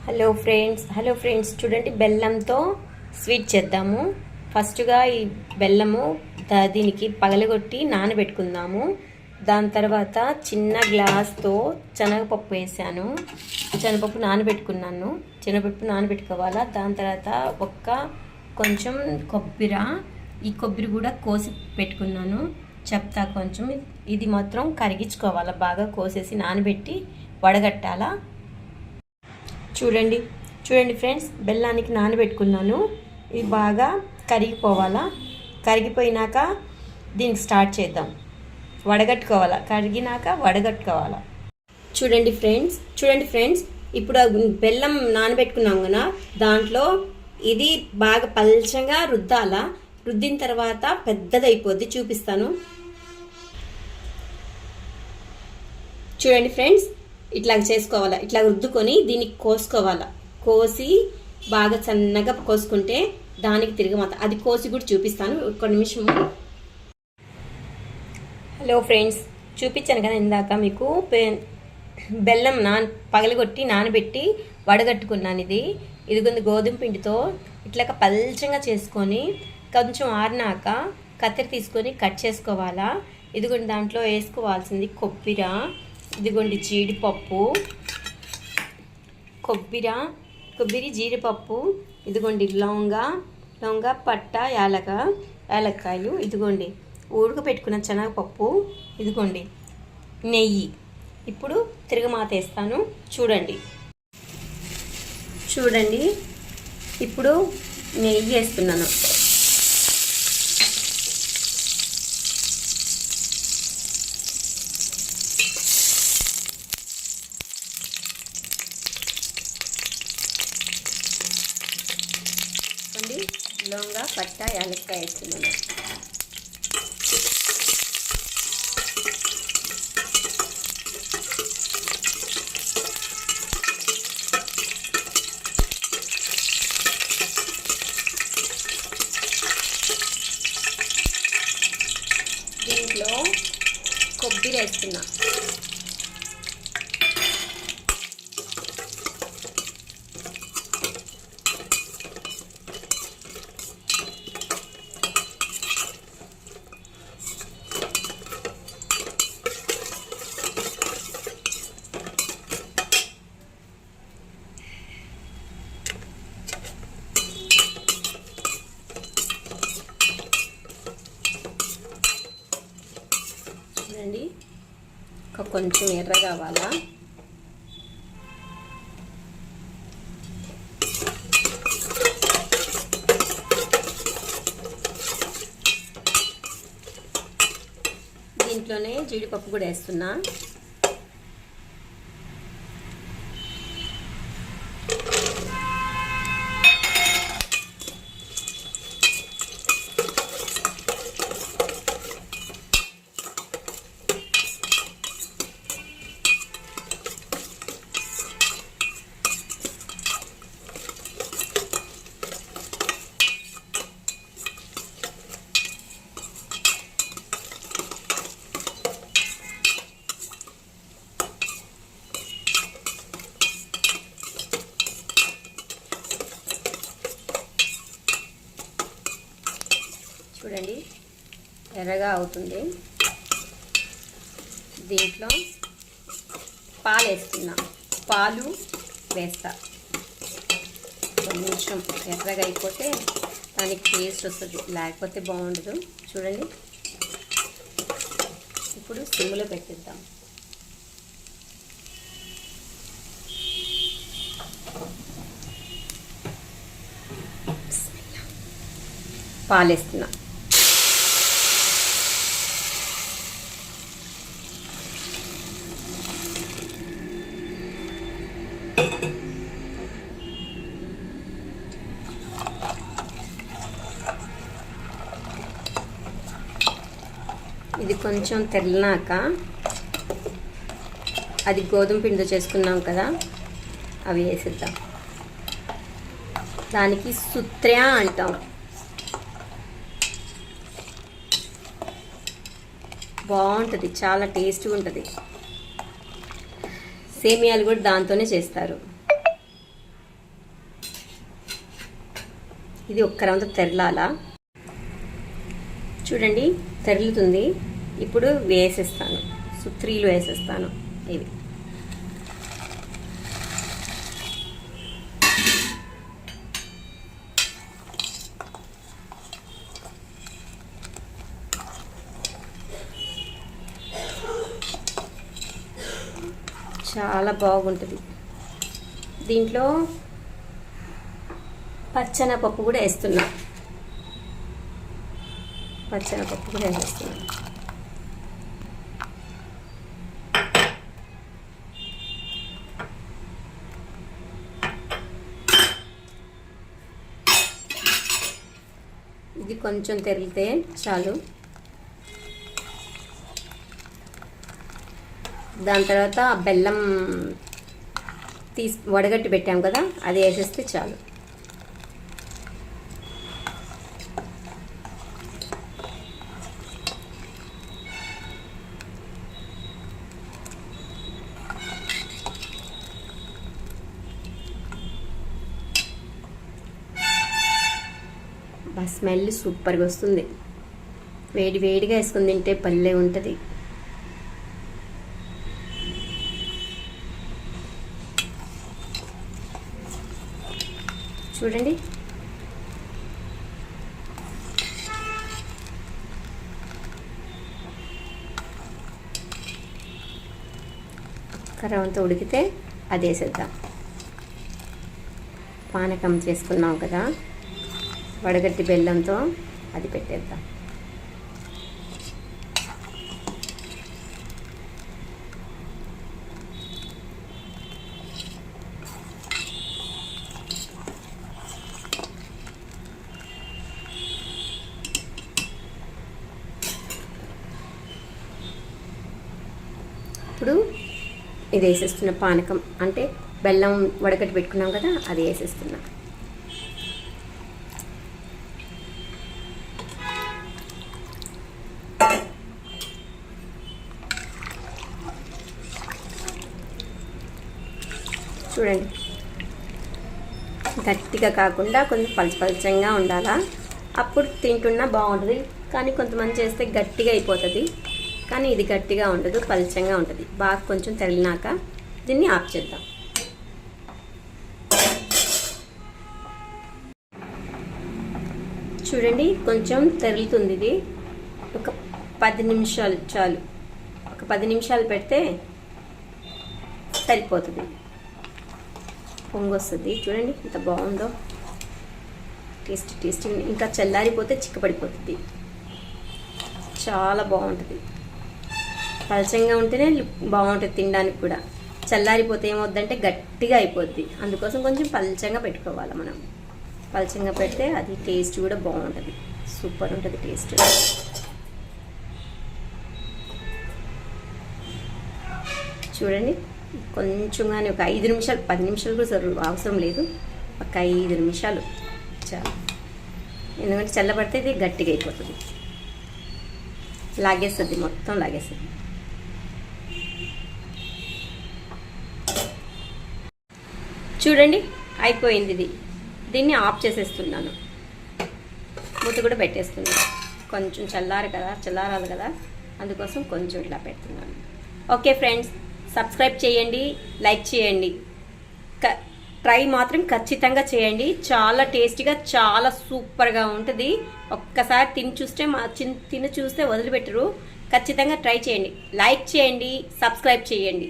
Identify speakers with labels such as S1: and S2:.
S1: Hello friends చూడండి, బెల్లంతో sweet చేద్దాము. ఫస్ట్గా ఈ బెల్లము దీనికి పగలగొట్టి నానబెట్టుకుందాము. దాని తర్వాత చిన్న గ్లాస్తో శనగపప్పు వేసాను. శనగపప్పు నానబెట్టుకున్నాను. శనగపప్పు నానబెట్టుకోవాలా. దాని తర్వాత కొంచెం ఈ కొబ్బరి కూడా కోసి పెట్టుకున్నాను. చెప్తా కొంచెం. ఇది మాత్రం కరిగించుకోవాలా, బాగా కోసేసి నానబెట్టి వడగట్టాలా. చూడండి ఫ్రెండ్స్, బెల్లానికి నానబెట్టుకున్నాను. ఇది బాగా కరిగిపోవాలా. కరిగిపోయినాక దీనికి స్టార్ట్ చేద్దాం. వడగట్టుకోవాలా, కరిగినాక వడగట్టుకోవాలా. చూడండి ఫ్రెండ్స్, ఇప్పుడు బెల్లం నానబెట్టుకున్నాం కదా, దాంట్లో ఇది బాగా పల్చగా రుద్దాలా. రుద్దిన తర్వాత పెద్దదైపోద్ది, చూపిస్తాను. చూడండి ఫ్రెండ్స్, ఇట్లా చేసుకోవాలా. ఇట్లా రుద్దుకొని దీన్ని కోసుకోవాలా. కోసి బాగా సన్నగా కోసుకుంటే దానికి తిరగమాత. అది కోసి కూడా చూపిస్తాను, ఒక్క నిమిషం. హలో ఫ్రెండ్స్, చూపించాను కదా ఇందాక మీకు. బెల్లం పగలగొట్టి నానబెట్టి వడగట్టుకున్నాను. ఇదిగొంది గోధుమ పిండితో ఇట్లా పల్చంగా చేసుకొని కొంచెం ఆరినాక కత్తెర తీసుకొని కట్ చేసుకోవాలా. ఇదిగోండి దాంట్లో వేసుకోవాల్సింది ఇదిగోండి జీడిపప్పు, కొబ్బరి జీడిపప్పు, ఇదిగోండి లవంగ, పట్ట, యాలక్కాయలు, ఇదిగోండి ఉడకపెట్టుకున్న శనగపప్పు, ఇదిగోండి నెయ్యి. ఇప్పుడు తిరగమాత వేస్తాను, చూడండి. ఇప్పుడు నెయ్యి వేస్తున్నాను. లవంగ, పట్ట, యాలక్కాయ వేస్తున్నాను. దీంట్లో కొబ్బరి వేస్తున్నా. కొంచెం ఎర్ర కావాలా. దీంట్లోనే జీడిపప్పు కూడా వేస్తున్నా. చూడండి, ఎర్రగా అవుతుంది. దీంట్లో పాలు వేస్తా. కొంచెం ఎర్రగా అయిపోతే దానికి టేస్ట్ వస్తుంది, లేకపోతే బాగుండదు. చూడండి, ఇప్పుడు సిమ్లో పెట్టిద్దాం. పాలేస్తున్నా. ఇది కొంచెం తెల్లనాక అది గోధుమ పిండితో చేసుకున్నాం కదా, అవి వేసిద్దాం. దానికి సుత్ర్యా అంటాం. బాగుంటుంది, చాలా టేస్ట్గా ఉంటుంది. సేమియాలు కూడా దాంతోనే చేస్తారు. ఇది ఒక్క రౌండ్ తెరలాల. చూడండి తెరులుతుంది. ఇప్పుడు వేసేస్తాను, సుత్రీలు వేసేస్తాను. ఇవి చాలా బాగుంటుంది. దీంట్లో పచ్చెనపప్పు కూడా వేస్తున్నా. పచ్చెనపప్పు కూడా వేసేస్తున్నా. ఇది కొంచెం తెరిగితే చాలు. దాని తర్వాత బెల్లం వడగట్టి పెట్టాం కదా, అది వేసేస్తే చాలు. స్మెల్ సూపర్గా వస్తుంది. వేడి వేడిగా వేసుకుని తింటే భలే ఉంటుంది. చూడండి కరవంతా ఉడికితే అది వేసేద్దాం. పానకం చేసుకున్నాం కదా వడగట్టి బెల్లంతో, అది పెట్టేద్దాం. ఇప్పుడు ఇది వేసేస్తున్న పానకం, అంటే బెల్లం వడగట్టి పెట్టుకున్నాం కదా, అది వేసేస్తున్నా. చూడండి గట్టిగా కాకుండా కొంచెం పలచపలచంగా ఉండాలా, అప్పుడు తింటున్నా బాగుంటుంది. కానీ కొంతమంది చేస్తే గట్టిగా అయిపోతుంది, కానీ ఇది గట్టిగా ఉండదు, పలచంగా ఉంటుంది. బాగా కొంచెం తెరిలినాక దీన్ని ఆఫ్ చేద్దాం. చూడండి కొంచెం తెరులుతుంది. ఇది ఒక 10 నిమిషాలు చాలు. ఒక 10 నిమిషాలు పెడితే సరిపోతుంది. పొంగు వస్తుంది. చూడండి ఎంత బాగుందో, టేస్టీ. ఇంకా చల్లారిపోతే చిక్కపడిపోతుంది. చాలా బాగుంటుంది. పలచంగా ఉంటేనే బాగుంటుంది తినడానికి కూడా. చల్లారిపోతే ఏమవుద్దంటే గట్టిగా అయిపోద్ది. అందుకోసం కొంచెం పలచంగా పెట్టుకోవాలి మనం. పలచంగా పెడితే అది టేస్ట్ కూడా బాగుంటుంది, సూపర్ ఉంటుంది టేస్ట్. చూడండి కొంచెంగానే ఒక 5 నిమిషాలు, 10 నిమిషాలు కూడా అవసరం లేదు, ఒక 5 నిమిషాలు చాలు. ఎందుకంటే చల్లబడితే ఇది గట్టిగా అయిపోతుంది, లాగేస్తుంది, మొత్తం లాగేస్తుంది. చూడండి అయిపోయింది. దీన్ని ఆఫ్ చేసేస్తున్నాను, మూత కూడా పెట్టేస్తున్నాను. కొంచెం చల్లారాలి కదా, అందుకోసం కొంచెం ఇట్లా పెడుతున్నాను. ఓకే ఫ్రెండ్స్, సబ్స్క్రైబ్ చేయండి, లైక్ చేయండి, ట్రై మాత్రం ఖచ్చితంగా చేయండి. చాలా టేస్టీగా, చాలా సూపర్గా ఉంటుంది. ఒక్కసారి తిని చూస్తే వదిలిపెట్టరు. ఖచ్చితంగా ట్రై చేయండి, లైక్ చేయండి, సబ్స్క్రైబ్ చేయండి.